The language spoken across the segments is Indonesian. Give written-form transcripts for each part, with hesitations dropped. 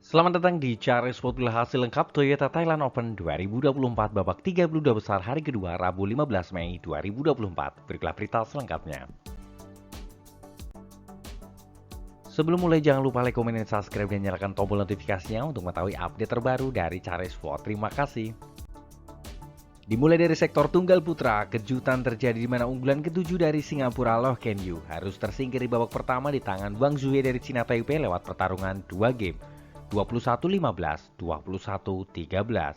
Selamat datang di Cari Sport hasil lengkap Toyota Thailand Open 2024 babak 32 besar hari kedua Rabu 15 Mei 2024. Berikutlah berita selengkapnya. Sebelum mulai jangan lupa like, komen, dan subscribe dan nyalakan tombol notifikasinya untuk mengetahui update terbaru dari Cari Sport. Terima kasih. Dimulai dari sektor tunggal putra, kejutan terjadi di mana unggulan ketujuh dari Singapura Loh Ken Yew harus tersingkir di babak pertama di tangan Wang Zhuhe dari Cina Taipei lewat pertarungan 2 game. 21-15, 21-13.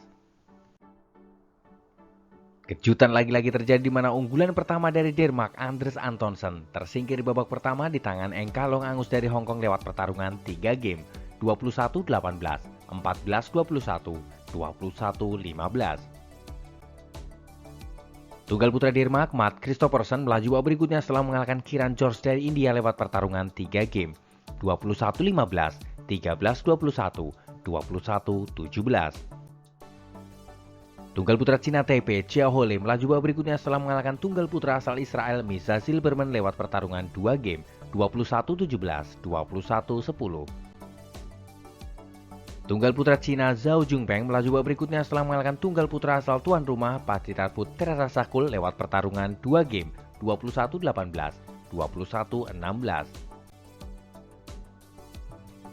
Kejutan lagi-lagi terjadi di mana unggulan pertama dari Denmark, Andres Antonsen, tersingkir di babak pertama di tangan Eng Kalong Angus dari Hong Kong lewat pertarungan 3 game, 21-18, 14-21, 21-15. Tunggal putra Denmark, Matt Christophersen melaju babak berikutnya setelah mengalahkan Kiran George dari India lewat pertarungan 3 game, 21-15, 13-21, 21-17. Tunggal putra Cina Taipei, Xiao Hole melaju babak berikutnya setelah mengalahkan tunggal putra asal Israel Misha Zilberman lewat pertarungan 2 game, 21-17, 21-10. Tunggal putra Cina Zhao Jungpeng melaju babak berikutnya setelah mengalahkan tunggal putra asal tuan rumah Patritarput Terasa Sakul lewat pertarungan 2 game, 21-18, 21-16.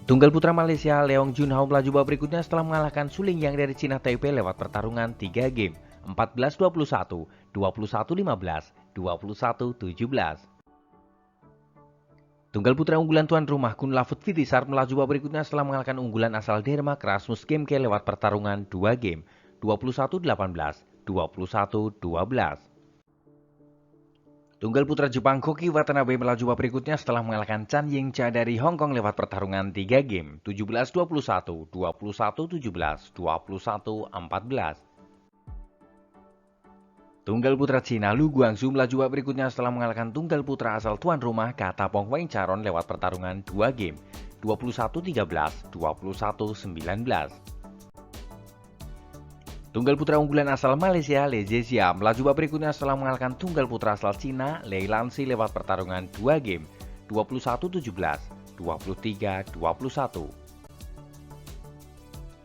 Tunggal putra Malaysia Leong Junhao melaju babak berikutnya setelah mengalahkan Suling Yang dari Cina Taipei lewat pertarungan 3 game, 14-21, 21-15, 21-17. Tunggal putra unggulan tuan rumah Kun Lavut Vitisar melaju babak berikutnya setelah mengalahkan unggulan asal Denmark Rasmus Gemke lewat pertarungan 2 game, 21-18, 21-12. Tunggal putra Jepang Koki Watanabe melaju babak berikutnya setelah mengalahkan Chan Yingcha dari Hong Kong lewat pertarungan 3 game, 17-21, 21-17, 21-14. Tunggal putra Cina Lu Guangzhou melaju babak berikutnya setelah mengalahkan tunggal putra asal tuan rumah Katapong Weng Charon lewat pertarungan 2 game, 21-13, 21-19. Tunggal putra unggulan asal Malaysia Le Zhezia melaju babak berikutnya setelah mengalahkan tunggal putra asal Cina Lei Lansi lewat pertarungan 2 game, 21-17, 23-21.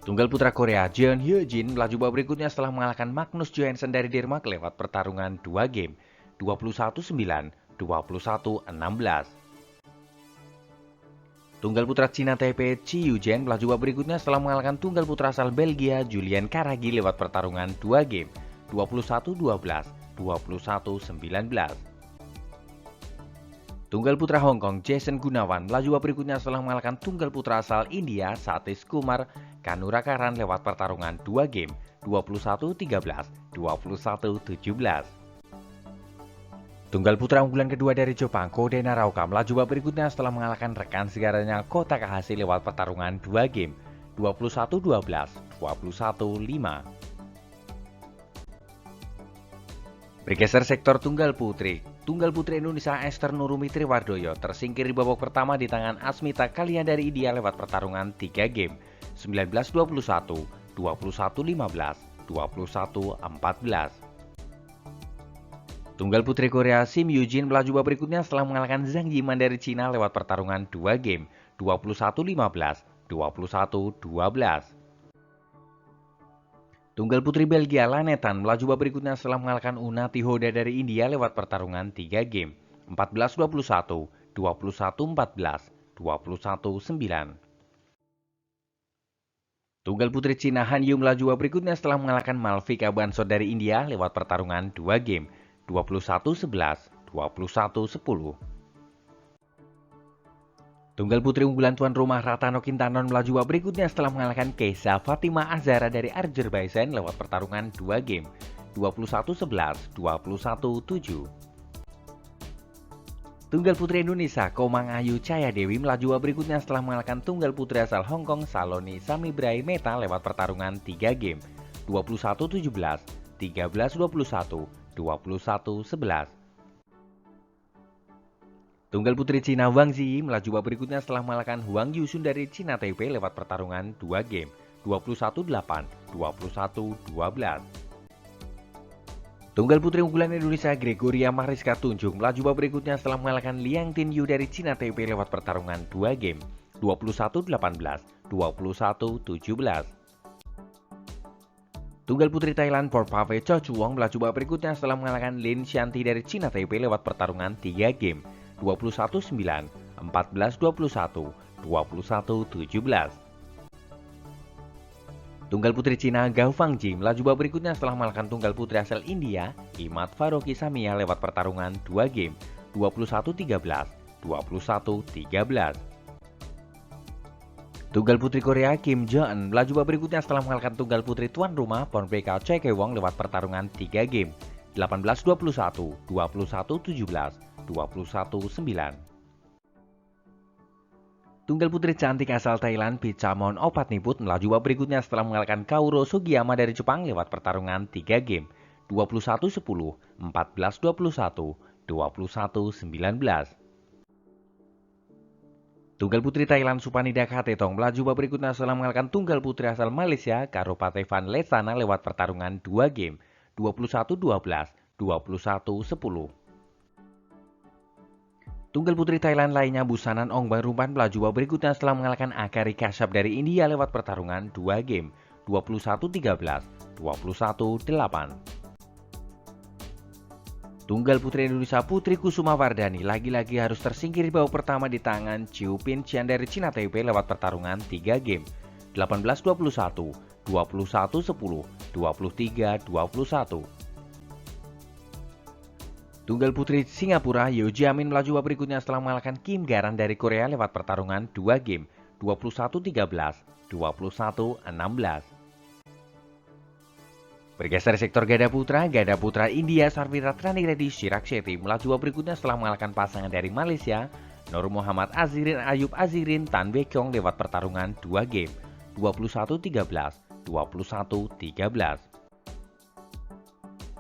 Tunggal putra Korea Jeon Hyo-jin melaju babak berikutnya setelah mengalahkan Magnus Johansson dari Denmark lewat pertarungan 2 game, 21-9, 21-16. Tunggal putra Cina Taipei Chi Yuzhen melaju babak berikutnya setelah mengalahkan tunggal putra asal Belgia Julian Karagi lewat pertarungan 2 game, 21-12, 21-19. Tunggal putra Hong Kong Jason Gunawan melaju babak berikutnya setelah mengalahkan tunggal putra asal India Satish Kumar Kanurakaran lewat pertarungan 2 game, 21-13, 21-17. Tunggal putra unggulan kedua dari Jepang Kode Naraoka melaju babak berikutnya setelah mengalahkan rekan segaranya Kota Takahashi lewat pertarungan 2 game, 21-12, 21-5. Bergeser sektor tunggal putri. Tunggal putri Indonesia Esther Nurumi Triwardoyo tersingkir di babak pertama di tangan Asmita Kalian dari India lewat pertarungan 3 game, 19-21, 21-15, 21-14. Tunggal putri Korea Sim Yujin melaju babak berikutnya setelah mengalahkan Zhang Yiman dari Cina lewat pertarungan 2 game, 21-15, 21-12. Tunggal putri Belgia Lanetan melaju babak berikutnya setelah mengalahkan Unati Hoda dari India lewat pertarungan 3 game, 14-21, 21-14, 21-9. Tunggal putri Cina Han Yu melaju babak berikutnya setelah mengalahkan Malvika Bansod dari India lewat pertarungan 2 game, 21-11, 21-10. Tunggal putri unggulan tuan rumah Ratano Kintanon melaju babak berikutnya setelah mengalahkan Keisa Fatima Azhara dari Azerbaijan lewat pertarungan 2 game, 21-11, 21-7. Tunggal putri Indonesia Komang Ayu Cahya Dewi melaju babak berikutnya setelah mengalahkan tunggal putri asal Hong Kong Saloni Samibrai Meta lewat pertarungan 3 game, 21-17, 13-21, 21-11. Tunggal putri Cina Wang Ziyi melaju babak berikutnya setelah mengalahkan Huang Yusun dari Cina Taipei lewat pertarungan 2 game, 21-8, 21-12. Tunggal putri unggulan Indonesia Gregoria Mariska Tunjung melaju babak berikutnya setelah mengalahkan Liang Tinyu dari Cina Taipei lewat pertarungan 2 game, 21-18, 21-17. Tunggal putri Thailand Porpave Chochuwong melaju babak berikutnya setelah mengalahkan Lin Shanti dari Cina Taipei lewat pertarungan 3 game, 21-9, 14-21, 21-17. Tunggal putri Cina Gao Fangji melaju babak berikutnya setelah mengalahkan tunggal putri asal India Imad Faroki Samia lewat pertarungan 2 game, 21-13, 21-13. Tunggal putri Korea Kim Jo-eun melaju babak berikutnya setelah mengalahkan tunggal putri tuan rumah Pornpeka Choi Kye-won lewat pertarungan 3 game, 18-21, 21-17, 21-9. Tunggal putri cantik asal Thailand Pichamon Opatniput melaju babak berikutnya setelah mengalahkan Kaoru Sugiyama dari Jepang lewat pertarungan 3 game, 21-10, 14-21, 21-19. Tunggal putri Thailand Supanida Khatetong melaju babak berikutnya setelah mengalahkan tunggal putri asal Malaysia Karopatevan Lesana lewat pertarungan 2 game, 21-12, 21-10. Tunggal putri Thailand lainnya Busanan Ongbang Rumpan melaju babak berikutnya setelah mengalahkan Akari Kashyap dari India lewat pertarungan 2 game, 21-13, 21-8. Tunggal putri Indonesia Putri Kusuma Wardani lagi-lagi harus tersingkir di babak pertama di tangan Chiu Pin Chian dari Cina Taipei lewat pertarungan 3 game, 18-21, 21-10, 23-21. Tunggal putri Singapura Yeo Jiamin melaju babak berikutnya setelah mengalahkan Kim Garan dari Korea lewat pertarungan 2 game, 21-13, 21-16. Bergeser sektor ganda putra India Sarvira Trani Reddy Chirag Shetty melaju babak berikutnya setelah mengalahkan pasangan dari Malaysia Nur Muhammad Azhirin Ayub Azhirin Tan Baekyong lewat pertarungan 2 game, 21-13, 21-13.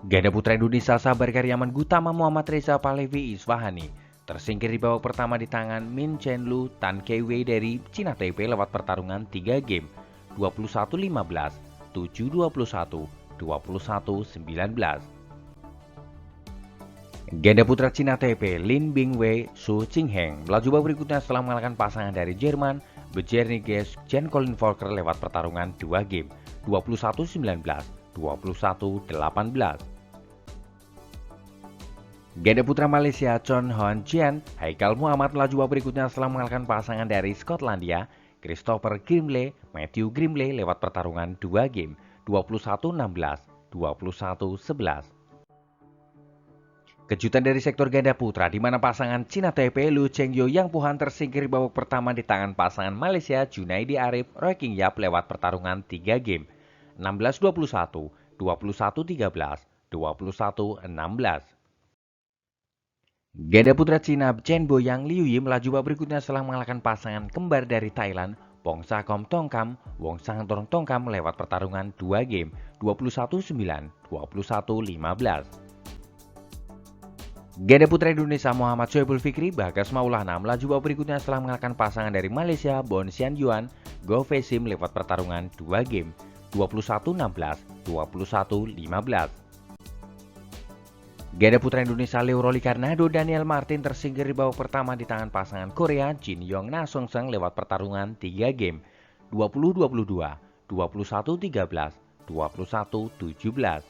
Ganda putra Indonesia Sabar Karyaman Gutama Muhammad Reza Pahlavi Iswahani tersingkir di babak pertama di tangan Min Chen Lu Tan Kei Wei dari Cina Taipei lewat pertarungan 3 game, 21-15, 7-21, 21-19. Ganda putra Cina Taipei Lin Bingwei Su Qingheng melaju babak berikutnya setelah mengalahkan pasangan dari Jerman Bjerniges Jan Colin Volker lewat pertarungan 2 game, 21-19, 21-18. Ganda putra Malaysia Chon Hon Jian Haikal Muhammad melaju babak berikutnya setelah mengalahkan pasangan dari Skotlandia Christopher Grimley Matthew Grimley lewat pertarungan 2 game, 21-16, 21-11. Kejutan dari sektor ganda putra di mana pasangan Cina Taipei Lu Chengyo Yang Puhan tersingkir babak pertama di tangan pasangan Malaysia Junaidi Arif Roy King Yap lewat pertarungan 3 game, 16-21, 21-13, 21-16. Ganda putra Cina Chen Boyang Liu Yi melaju babak berikutnya setelah mengalahkan pasangan kembar dari Thailand Pongsakom Tongkam Wong Sangtong Tongkam lewat pertarungan 2 game, 21-9, 21-15. Ganda putra Indonesia Muhammad Shoaibul Fikri Bagas Maulana melaju babak berikutnya setelah mengalahkan pasangan dari Malaysia Bon Xian Yuan Go Fei Sim lewat pertarungan 2 game, 21-16, 21-15. Ganda putra Indonesia Leo Roli Karnado Daniel Martin tersingkir di babak pertama di tangan pasangan Korea Jin Yong Na Song Seng lewat pertarungan 3 game, 20-22, 21-13, 21-17.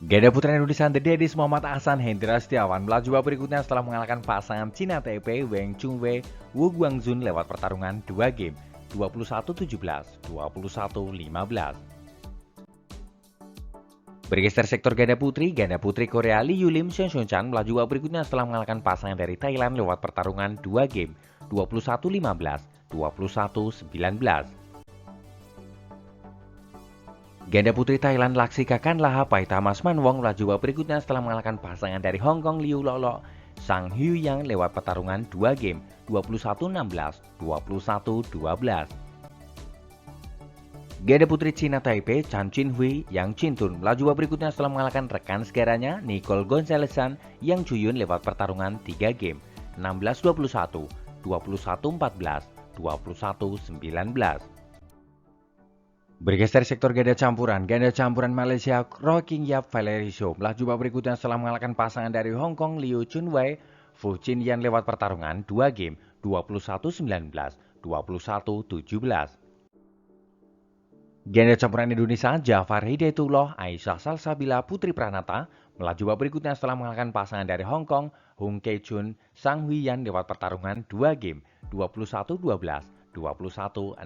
Ganda putra Indonesia The Daddies Muhammad Ahsan Hendra Setiawan melaju babak berikutnya setelah mengalahkan pasangan Cina Taipei Weng Chungwei Wu Guangzhun lewat pertarungan 2 game, 21-17, 21-15. Bergeser sektor ganda putri Korea Lee Yulim Seon Seon Chan melaju babak berikutnya setelah mengalahkan pasangan dari Thailand lewat pertarungan 2 game, 21-15, 21-19. Ganda putri Thailand Laksika Kanlaha Paitamas Manwong melaju babak berikutnya setelah mengalahkan pasangan dari Hong Kong Liu Lolo Sang Hu Yang lewat pertarungan 2 game, 21-16, 21-12. Ganda putri Cina Taipei Chan Chin Hui Yang Chintun melaju babak berikutnya setelah mengalahkan rekan segaranya Nicole Gonzalesan Yang Chuyun lewat pertarungan 3 game, 16-21, 21-14, 21-19. Bergeser sektor ganda campuran Malaysia Roy King Yap Valerie Show melaju babak berikutnya setelah mengalahkan pasangan dari Hong Kong Liu Chunwei Fu Chin Yan lewat pertarungan 2 game, 21-19, 21-17. Ganda campuran Indonesia Jafar Hidayatullah Aisyah Salsabila Putri Pranata melaju babak berikutnya setelah mengalahkan pasangan dari Hong Kong Hung Kee-chun Sang Huiyan lewat pertarungan 2 game 21-12, 21-16.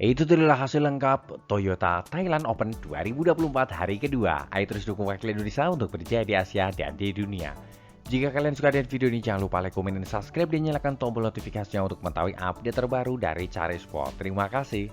Itu adalah hasil lengkap Toyota Thailand Open 2024 hari kedua. Ayo terus dukung wakil Indonesia untuk berjaya di Asia dan di dunia. Jika kalian suka dengan video ini, jangan lupa like, komen, dan subscribe, dan nyalakan tombol notifikasinya untuk mengetahui update terbaru dari Cari Sport. Terima kasih.